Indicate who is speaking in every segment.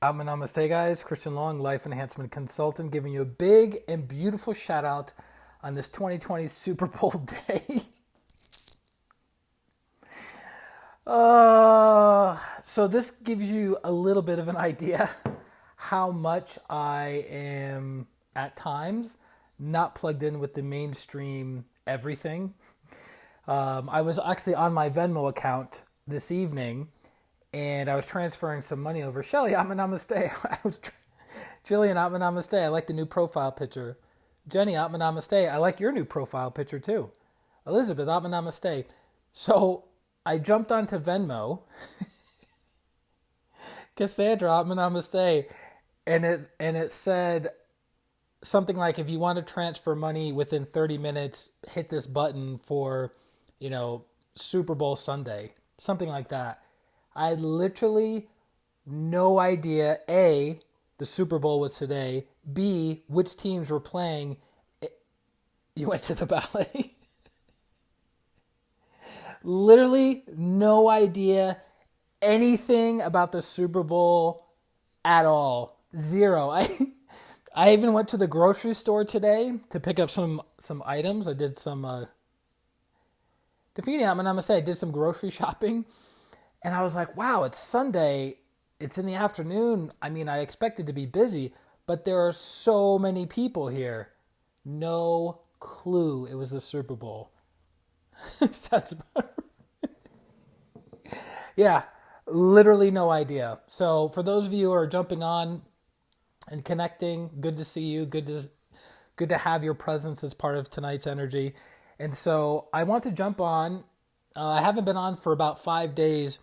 Speaker 1: Namaste, guys. ChristianRLong, life enhancement consultant, giving you a big and beautiful shout out on this 2020 Super Bowl day. So this gives you a little bit of an idea how much I am at times not plugged in with the mainstream everything. I was actually on my Venmo account this evening, and I was transferring some money over. Shelly, Namaste. Jillian, Namaste. I like the new profile picture. Jenny, Namaste. I like your new profile picture too. Elizabeth, Namaste. So I jumped onto Venmo, Cassandra, Namaste, and it said something like, if you want to transfer money within 30 minutes, hit this button for, Super Bowl Sunday, something like that. I had literally no idea, A, the Super Bowl was today, B, which teams were playing. You went to the ballet. Literally no idea anything about the Super Bowl at all. Zero. I even went to the grocery store today to pick up some items. I did some Namaste. I did some grocery shopping, and I was like, wow, it's Sunday. It's in the afternoon. I mean, I expected to be busy, but there are so many people here. No clue it was the Super Bowl. That's yeah, literally no idea. So for those of you who are jumping on and connecting, good to see you. Good to have your presence as part of tonight's energy. And so I want to jump on. I haven't been on for about 5 days.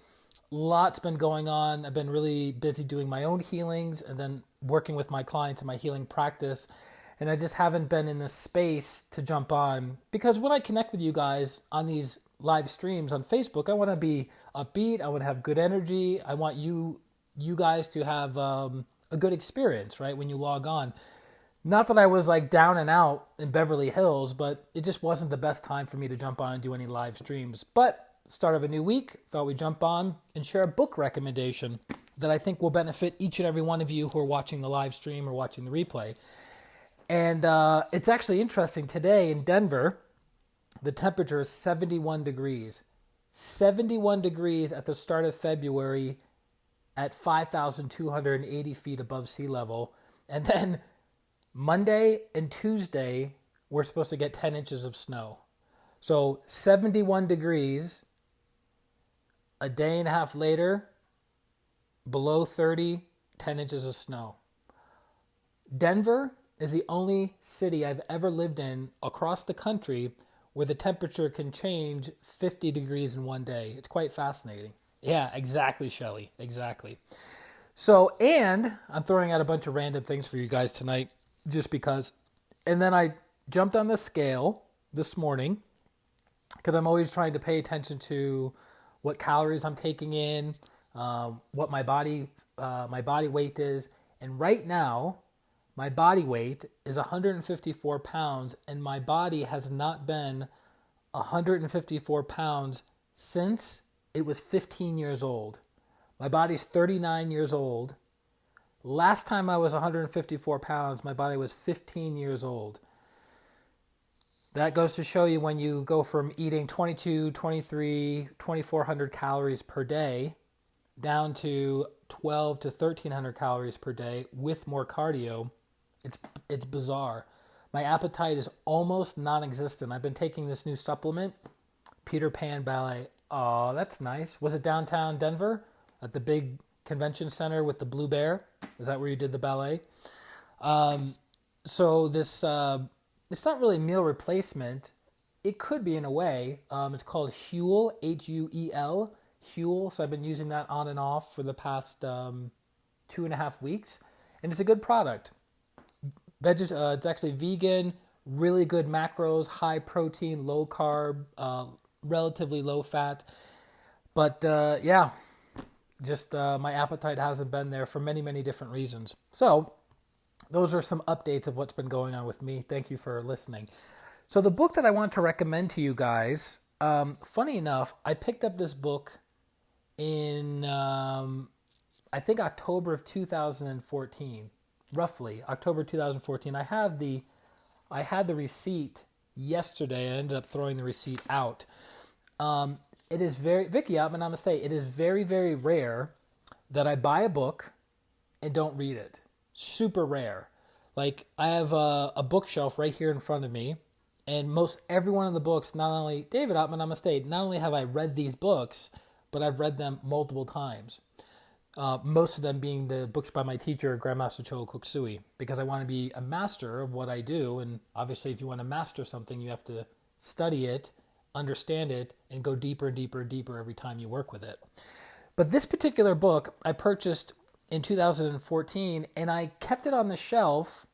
Speaker 1: Lots been going on. I've been really busy doing my own healings and then working with my clients in my healing practice. And I just haven't been in the space to jump on, because when I connect with you guys on these live streams on Facebook, I want to be upbeat. I want to have good energy. I want you guys to have a good experience, right, when you log on. Not that I was like down and out in Beverly Hills, but it just wasn't the best time for me to jump on and do any live streams. But start of a new week, thought we'd jump on and share a book recommendation that I think will benefit each and every one of you who are watching the live stream or watching the replay. And it's actually interesting. Today in Denver, the temperature is 71 degrees. 71 degrees at the start of February at 5,280 feet above sea level. And then Monday and Tuesday, we're supposed to get 10 inches of snow. So 71 degrees, a day and a half later, below 30, 10 inches of snow. Denver is the only city I've ever lived in across the country where the temperature can change 50 degrees in one day. It's quite fascinating. Yeah, exactly, Shelley. Exactly. So, and I'm throwing out a bunch of random things for you guys tonight just because. And then I jumped on the scale this morning because I'm always trying to pay attention to what calories I'm taking in, what my body weight is. And right now, my body weight is 154 pounds, and my body has not been 154 pounds since it was 15 years old. My body's 39 years old. Last time I was 154 pounds, my body was 15 years old. That goes to show you when you go from eating 22, 23, 2,400 calories per day down to 12 to 1,300 calories per day with more cardio. It's bizarre. My appetite is almost non-existent. I've been taking this new supplement, Peter Pan Ballet. Oh, that's nice. Was it downtown Denver at the big convention center with the blue bear? Is that where you did the ballet? So this, it's not really meal replacement. It could be in a way. It's called Huel, Huel, Huel. So I've been using that on and off for the past 2.5 weeks. And it's a good product. It's actually vegan, really good macros, high protein, low carb, relatively low fat. But just my appetite hasn't been there for many, many different reasons. So those are some updates of what's been going on with me. Thank you for listening. So the book that I want to recommend to you guys, funny enough, I picked up this book in, I I think October of 2014, roughly October 2014. I had the receipt yesterday. I ended up throwing the receipt out. It is Vicky, I'm going to say, it is very, very rare that I buy a book and don't read it. Super rare. Like, I have a bookshelf right here in front of me, and most every one of the books, not only David Ottman, I'm a state, not only have I read these books, but I've read them multiple times. Most of them being the books by my teacher, Grandmaster Choa Koksui, because I want to be a master of what I do. And obviously, if you want to master something, you have to study it, understand it, and go deeper and deeper and deeper every time you work with it. But this particular book I purchased in 2014, and I kept it on the shelf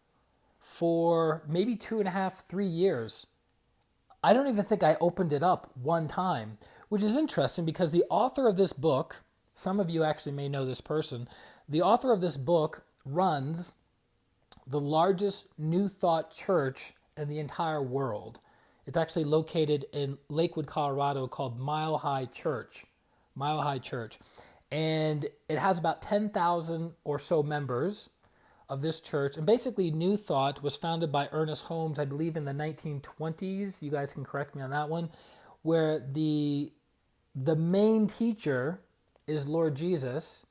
Speaker 1: for maybe 2.5, 3 years. I don't even think I opened it up one time, which is interesting because the author of this book, some of you actually may know this person, the author of this book runs the largest New Thought church in the entire world. It's actually located in Lakewood, Colorado, called Mile High Church. Mile High Church. And it has about 10,000 or so members of this church. And basically, New Thought was founded by Ernest Holmes, I believe, in the 1920s. You guys can correct me on that one. Where the main teacher is Lord Jesus,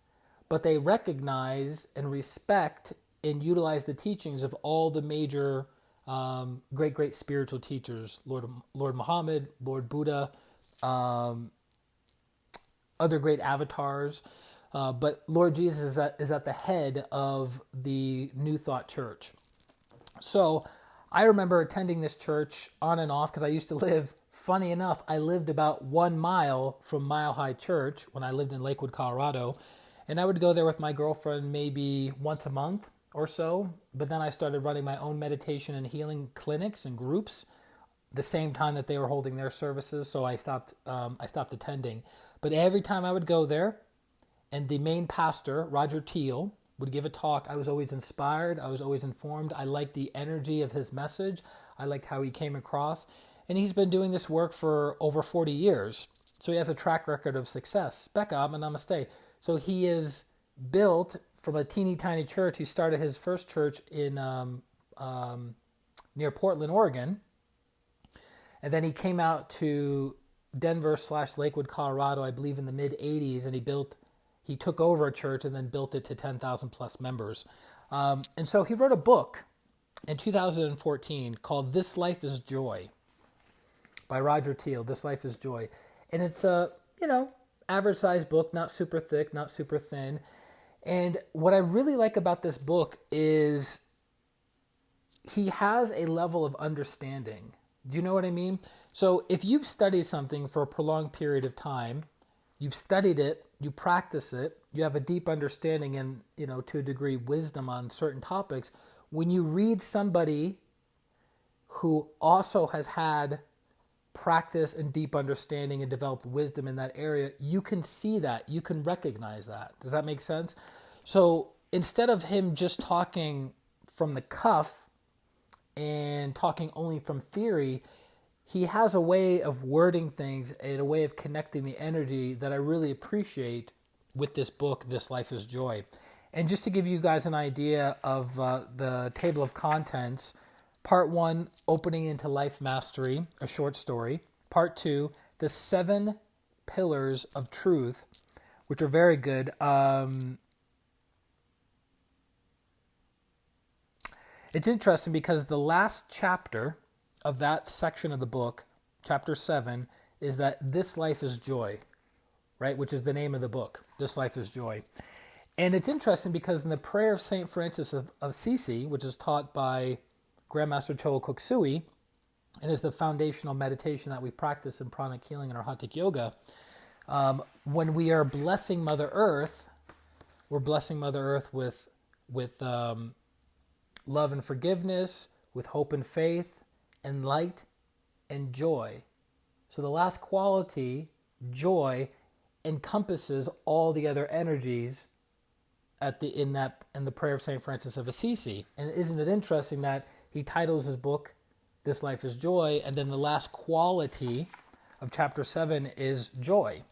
Speaker 1: but they recognize and respect and utilize the teachings of all the major great spiritual teachers, Lord Muhammad, Lord Buddha, other great avatars, but Lord Jesus is at the head of the New Thought Church. So I remember attending this church on and off because I used to live, funny enough, I lived about 1 mile from Mile High Church when I lived in Lakewood, Colorado, and I would go there with my girlfriend maybe once a month or so, but then I started running my own meditation and healing clinics and groups the same time that they were holding their services, so I stopped attending. But every time I would go there, and the main pastor, Roger Teal, would give a talk, I was always inspired, I was always informed, I liked the energy of his message, I liked how he came across, and he's been doing this work for over 40 years, so he has a track record of success. Becca, namaste. So he is built from a teeny tiny church. He started his first church in near Portland, Oregon, and then he came out to Denver/Lakewood, Colorado, I believe in the mid 80s, and he took over a church and then built it to 10,000 plus members. And so he wrote a book in 2014 called This Life is Joy by Roger Teal. This Life is Joy. And it's a, average size book, not super thick, not super thin. And what I really like about this book is he has a level of understanding. Do you know what I mean? So if you've studied something for a prolonged period of time, you've studied it, you practice it, you have a deep understanding and, to a degree, wisdom on certain topics. When you read somebody who also has had practice and deep understanding and developed wisdom in that area, you can see that, you can recognize that. Does that make sense? So instead of him just talking from the cuff and talking only from theory, he has a way of wording things and a way of connecting the energy that I really appreciate with this book, This Life is Joy. And just to give you guys an idea of the table of contents, Part 1, Opening into Life Mastery, a short story. Part 2, The 7 Pillars of Truth, which are very good. It's interesting because the last chapter of that section of the book, chapter 7, is that This Life is Joy, right? Which is the name of the book, This Life is Joy. And it's interesting because in the prayer of St. Francis of Assisi, which is taught by Grandmaster Choa Koksui, and is the foundational meditation that we practice in pranic healing and our Hatha yoga, when we are blessing Mother Earth, we're blessing Mother Earth with love and forgiveness, with hope and faith, and light and joy. So the last quality, joy, encompasses all the other energies in the prayer of St. Francis of Assisi. And isn't it interesting that he titles his book This Life is Joy, and then the last quality of chapter 7 is joy.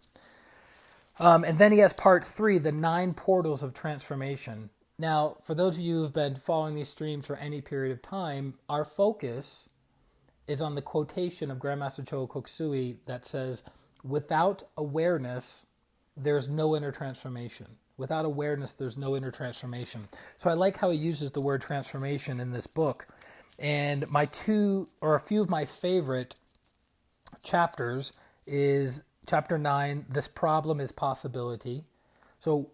Speaker 1: And then he has part 3, the 9 portals of transformation. Now, for those of you who've been following these streams for any period of time, our focus is on the quotation of Grandmaster Chogo Koksui that says, without awareness, there's no inner transformation. Without awareness, there's no inner transformation. So I like how he uses the word transformation in this book. And a few of my favorite chapters is chapter 9, this problem is possibility. So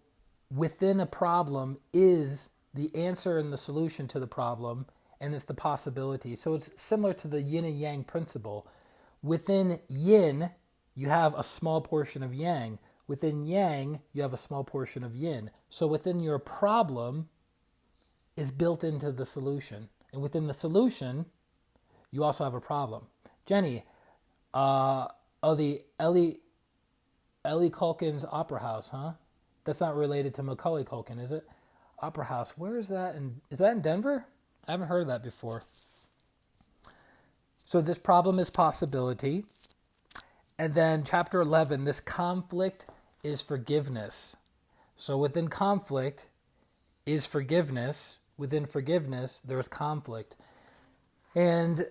Speaker 1: within a problem is the answer and the solution to the problem, and it's the possibility. So it's similar to the yin and yang principle. Within yin, you have a small portion of yang. Within yang, you have a small portion of yin. So within your problem is built into the solution. And within the solution, you also have a problem. Jenny, the Ellie Culkin's Opera House, huh? That's not related to Macaulay Culkin, is it? Opera House, where is that? Is that in Denver? I haven't heard of that before. So this problem is possibility. And then chapter 11, this conflict is forgiveness. So within conflict is forgiveness. Within forgiveness, there's conflict. And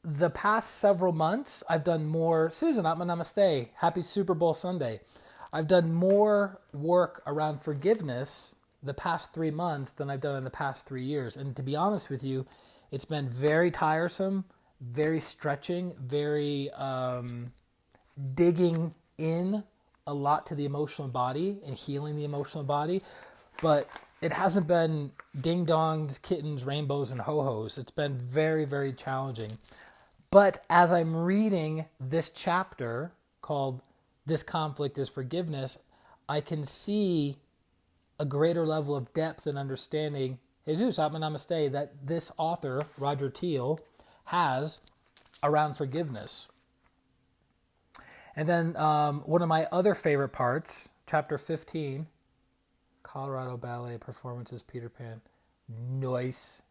Speaker 1: the past several months, I've done more. Susan, Atma Namaste. Happy Super Bowl Sunday. I've done more work around forgiveness the past 3 months than I've done in the past 3 years. And to be honest with you, it's been very tiresome, very stretching, very digging in a lot to the emotional body and healing the emotional body. But it hasn't been ding-dongs, kittens, rainbows, and ho-hos. It's been very, very challenging. But as I'm reading this chapter called This Conflict is Forgiveness, I can see a greater level of depth and understanding, Jesus, Atma Namaste, that this author, Roger Teal, has around forgiveness. And then one of my other favorite parts, chapter 15, Colorado Ballet Performances, Peter Pan. Nice.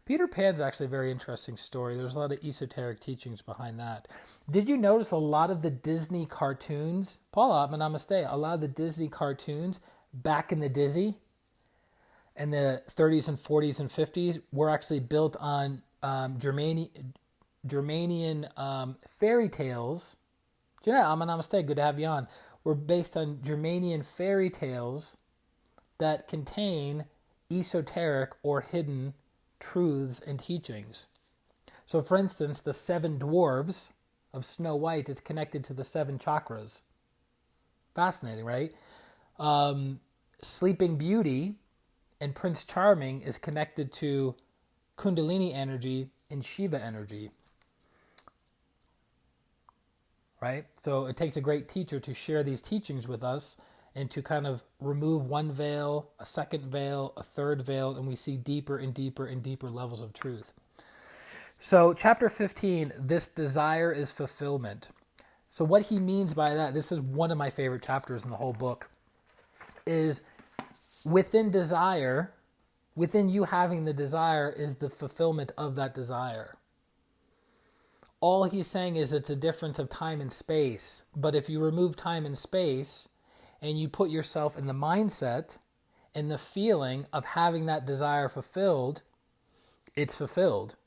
Speaker 1: Peter Pan's actually a very interesting story. There's a lot of esoteric teachings behind that. Did you notice a lot of the Disney cartoons, Paula, Atma Namaste, a lot of the Disney cartoons back in the Disney in the 30s and 40s and 50s were actually built on Germanian fairy tales. Jeanette, Atma Namaste, good to have you on. Were based on Germanian fairy tales that contain esoteric or hidden truths and teachings. So for instance, the 7 dwarves of Snow White is connected to the 7 chakras. Fascinating, right? Sleeping Beauty and Prince Charming is connected to Kundalini energy and Shiva energy. Right? So it takes a great teacher to share these teachings with us and to kind of remove one veil, a second veil, a third veil, and we see deeper and deeper and deeper levels of truth. So chapter 15, this desire is fulfillment. So what he means by that, this is one of my favorite chapters in the whole book, is within desire, within you having the desire is the fulfillment of that desire. All he's saying is it's a difference of time and space. But if you remove time and space and you put yourself in the mindset and the feeling of having that desire fulfilled, it's fulfilled.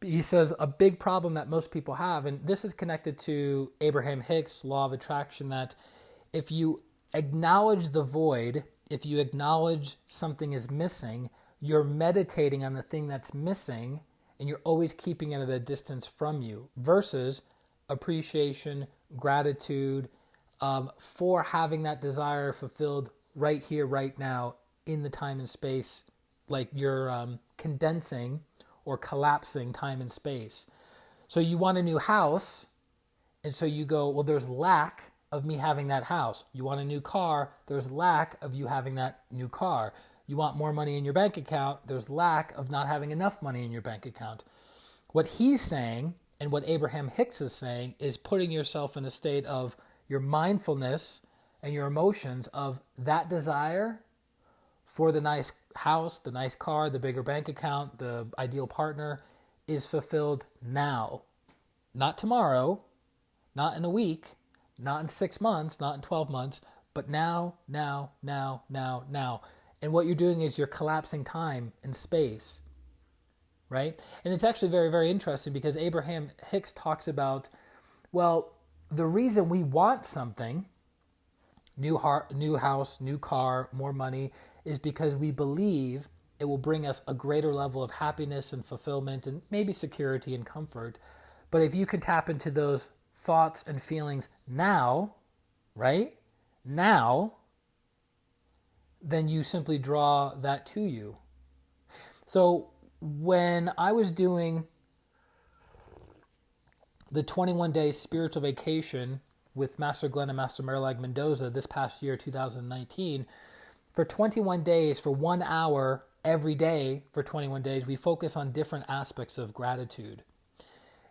Speaker 1: He says a big problem that most people have, and this is connected to Abraham Hicks' law of attraction, that if you acknowledge the void, if you acknowledge something is missing, you're meditating on the thing that's missing, and you're always keeping it at a distance from you, versus appreciation, gratitude for having that desire fulfilled right here, right now, in the time and space, like you're condensing or collapsing time and space. So you want a new house, and so you go, well, there's lack of me having that house. You want a new car, there's lack of you having that new car. You want more money in your bank account, there's lack of not having enough money in your bank account. What he's saying, and what Abraham Hicks is saying, is putting yourself in a state of your mindfulness and your emotions of that desire for the nice house, the nice car, the bigger bank account, the ideal partner is fulfilled now. Not tomorrow, not in a week, Not in 6 months, not in 12 months, but now, now, now, now, now. And what you're doing is you're collapsing time and space, right? And it's actually very, very interesting because Abraham Hicks talks about, well, the reason we want something, new house, new car, more money, is because we believe it will bring us a greater level of happiness and fulfillment and maybe security and comfort. But if you can tap into those thoughts and feelings now, right? Now, then you simply draw that to you. So when I was doing the 21-day spiritual vacation with Master Glenn and Master Marilag Mendoza this past year, 2019, for 21 days, for 1 hour every day for 21 days, we focus on different aspects of gratitude.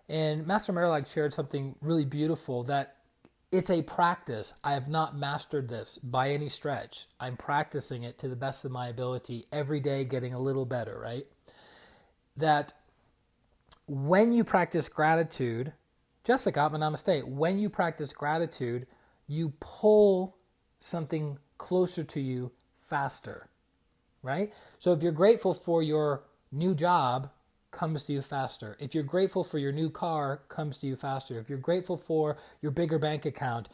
Speaker 1: And Master Marilag shared something really beautiful, that it's a practice. I have not mastered this by any stretch. I'm practicing it to the best of my ability every day, getting a little better, right? That when you practice gratitude, Jessica, namaste, when you practice gratitude, you pull something closer to you faster, right? So if you're grateful for your new job, comes to you faster. If you're grateful for your new car, comes to you faster. If you're grateful for your bigger bank account,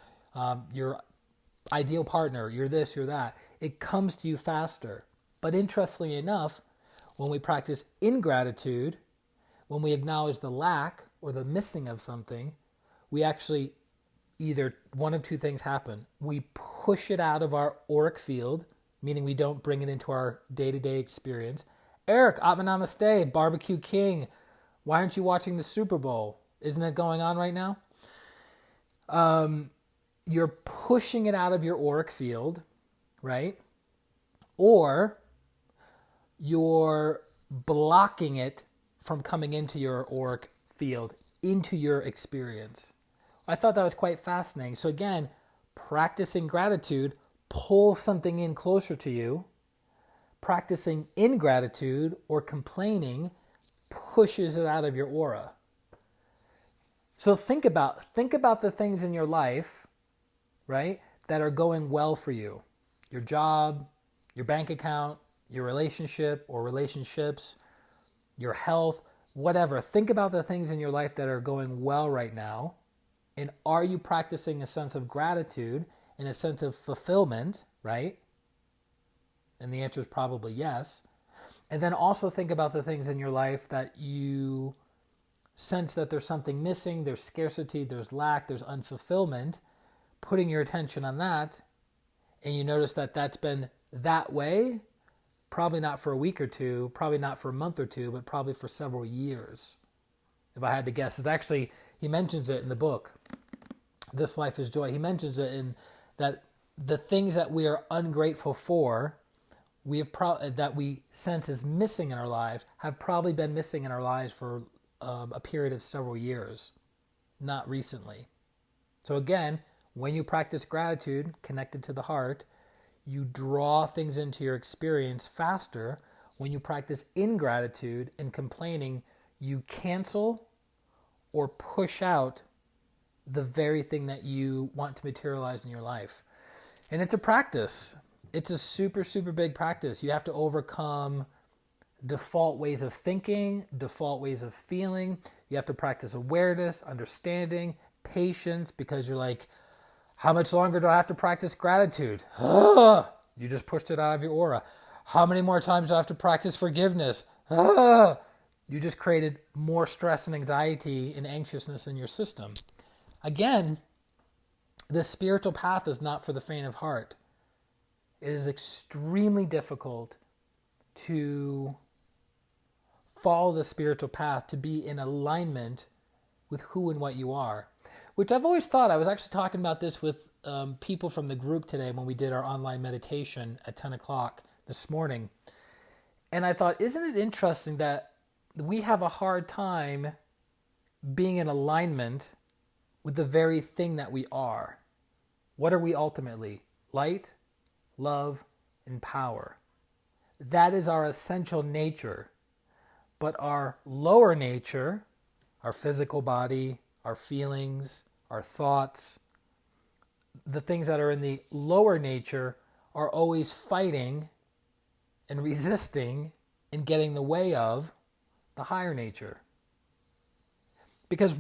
Speaker 1: your ideal partner, you're this, you're that, it comes to you faster. But interestingly enough, when we practice ingratitude, when we acknowledge the lack or the missing of something, we actually either one of two things happen. We push it out of our auric field, meaning we don't bring it into our day-to-day experience. Eric, Namaste, Barbecue King. Why aren't you watching the Super Bowl? Isn't it going on right now? You're pushing it out of your auric field, right? Or you're blocking it from coming into your auric field, into your experience. I thought that was quite fascinating. So again, practicing gratitude pulls something in closer to you. Practicing ingratitude or complaining pushes it out of your aura. So think about the things in your life, right, that are going well for you. Your job, your bank account, your relationship or relationships, your health, whatever. Think about the things in your life that are going well right now. And are you practicing a sense of gratitude and a sense of fulfillment, right? And the answer is probably yes. And then also think about the things in your life that you sense that there's something missing, there's scarcity, there's lack, there's unfulfillment. Putting your attention on that, and you notice that that's been that way, probably not for a week or two, probably not for a month or two, but probably for several years. If I had to guess, it's actually, he mentions it in the book, This Life is Joy. He mentions it in that the things that we are ungrateful for, that we sense is missing in our lives, have probably been missing in our lives for a period of several years, not recently. So again, when you practice gratitude connected to the heart, you draw things into your experience faster. When you practice ingratitude and complaining, you cancel or push out the very thing that you want to materialize in your life. And it's a practice. It's a super, super big practice. You have to overcome default ways of thinking, default ways of feeling. You have to practice awareness, understanding, patience, because you're like, how much longer do I have to practice gratitude? You just pushed it out of your aura. How many more times do I have to practice forgiveness? You just created more stress and anxiety and anxiousness in your system. Again, the spiritual path is not for the faint of heart. It is extremely difficult to follow the spiritual path, to be in alignment with who and what you are. Which I've always thought, I was actually talking about this with people from the group today when we did our online meditation at 10 o'clock this morning. And I thought, isn't it interesting that we have a hard time being in alignment with the very thing that we are? What are we ultimately? Light, love, and power. That is our essential nature. But our lower nature, our physical body, our feelings, our thoughts, the things that are in the lower nature are always fighting and resisting and getting in the way of the higher nature. Because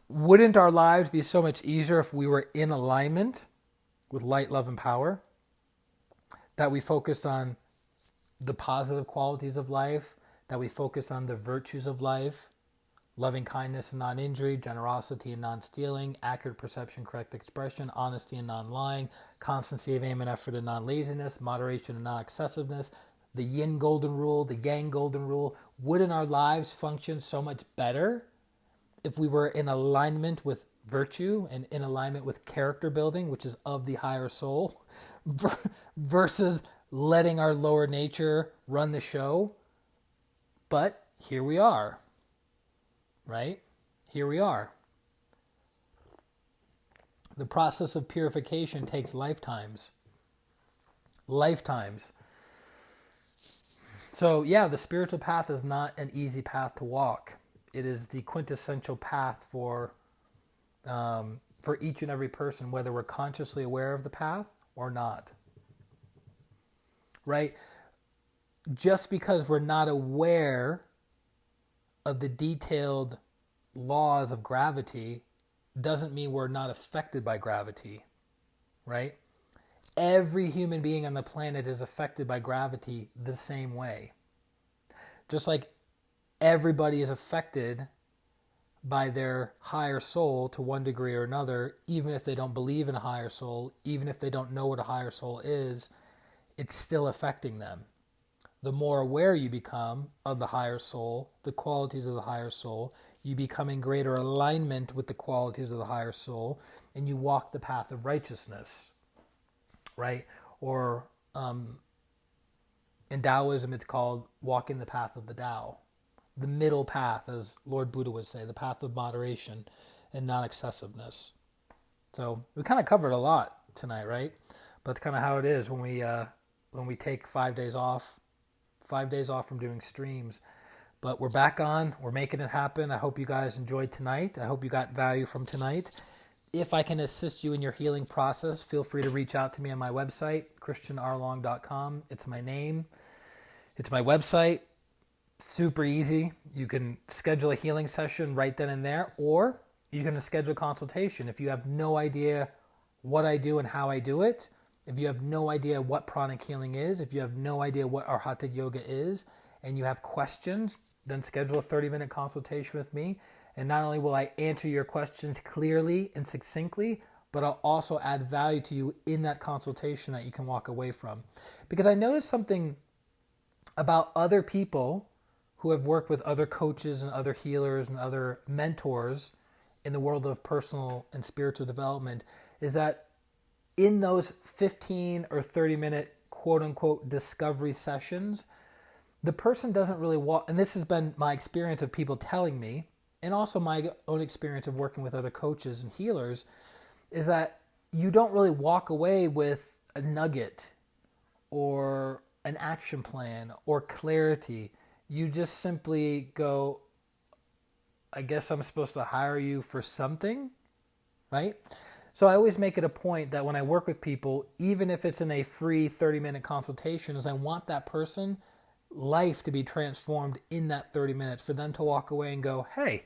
Speaker 1: wouldn't our lives be so much easier if we were in alignment with light, love, and power? That we focused on the positive qualities of life, that we focused on the virtues of life, loving kindness and non-injury, generosity and non-stealing, accurate perception, correct expression, honesty and non-lying, constancy of aim and effort and non-laziness, moderation and non-excessiveness, the yin golden rule, the yang golden rule. Wouldn't our lives function so much better if we were in alignment with virtue and in alignment with character building, which is of the higher soul, versus letting our lower nature run the show? But here we are, right? Here we are. The process of purification takes lifetimes. Lifetimes. So yeah, the spiritual path is not an easy path to walk. It is the quintessential path for each and every person, whether we're consciously aware of the path or not. Right? Just because we're not aware of the detailed laws of gravity doesn't mean we're not affected by gravity. Right? Every human being on the planet is affected by gravity the same way. Just like everybody is affected by their higher soul to one degree or another, even if they don't believe in a higher soul, even if they don't know what a higher soul is, it's still affecting them. The more aware you become of the higher soul, the qualities of the higher soul, you become in greater alignment with the qualities of the higher soul, and you walk the path of righteousness. Right? Or in Taoism, it's called walking the path of the Tao. The middle path, as Lord Buddha would say, the path of moderation and non-excessiveness. So we kind of covered a lot tonight, right? But that's kind of how it is when we take 5 days off from doing streams. But we're back on. We're making it happen. I hope you guys enjoyed tonight. I hope you got value from tonight. If I can assist you in your healing process, feel free to reach out to me on my website, ChristianRLong.com. It's my name. It's my website. Super easy. You can schedule a healing session right then and there, or you can schedule a consultation. If you have no idea what I do and how I do it, if you have no idea what pranic healing is, if you have no idea what our Hatha Yoga is, and you have questions, then schedule a 30-minute consultation with me. And not only will I answer your questions clearly and succinctly, but I'll also add value to you in that consultation that you can walk away from. Because I noticed something about other people who have worked with other coaches and other healers and other mentors in the world of personal and spiritual development, is that in those 15 or 30-minute quote-unquote discovery sessions, the person doesn't really walk, and this has been my experience of people telling me, and also my own experience of working with other coaches and healers, is that you don't really walk away with a nugget or an action plan or clarity. You just simply go, I guess I'm supposed to hire you for something, right? So I always make it a point that when I work with people, even if it's in a free 30-minute consultation, is I want that person life to be transformed in that 30 minutes, for them to walk away and go, hey,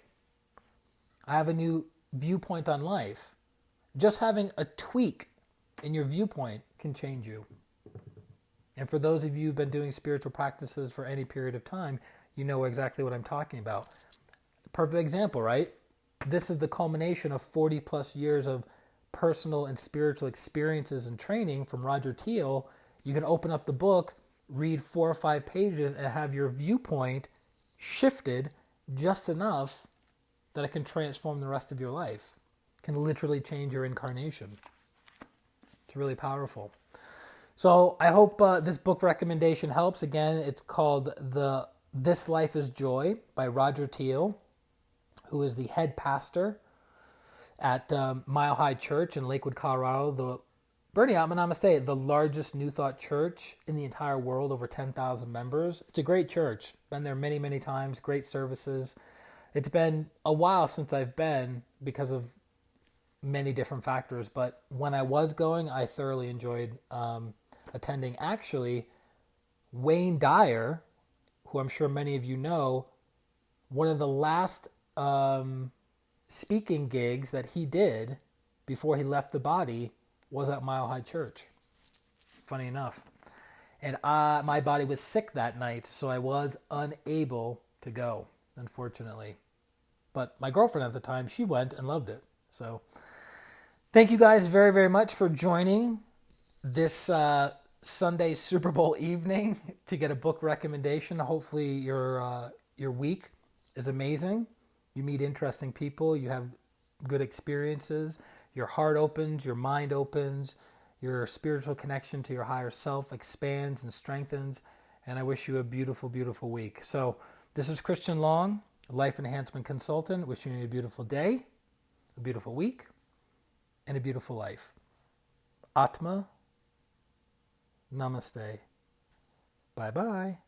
Speaker 1: I have a new viewpoint on life. Just having a tweak in your viewpoint can change you. And for those of you who've been doing spiritual practices for any period of time, you know exactly what I'm talking about. Perfect example, right? This is the culmination of 40 plus years of personal and spiritual experiences and training from Roger Teal. You can open up the book, read 4 or 5 pages, and have your viewpoint shifted just enough that it can transform the rest of your life. It can literally change your incarnation. It's really powerful. So I hope this book recommendation helps. Again, it's called This Life is Joy by Roger Teal, who is the head pastor at Mile High Church in Lakewood, Colorado, the largest New Thought church in the entire world, over 10,000 members. It's a great church. Been there many, many times, great services. It's been a while since I've been because of many different factors. But when I was going, I thoroughly enjoyed attending. Actually, Wayne Dyer, who I'm sure many of you know, one of the last speaking gigs that he did before he left the body was at Mile High Church. Funny enough. And my body was sick that night, so I was unable to go, unfortunately. But my girlfriend at the time, she went and loved it. So thank you guys very, very much for joining this Sunday Super Bowl evening to get a book recommendation. Hopefully your week is amazing. You meet interesting people. You have good experiences. Your heart opens. Your mind opens. Your spiritual connection to your higher self expands and strengthens. And I wish you a beautiful, beautiful week. So this is Christian Long, Life Enhancement Consultant, wishing you a beautiful day, a beautiful week, and a beautiful life. Atma, namaste. Bye-bye.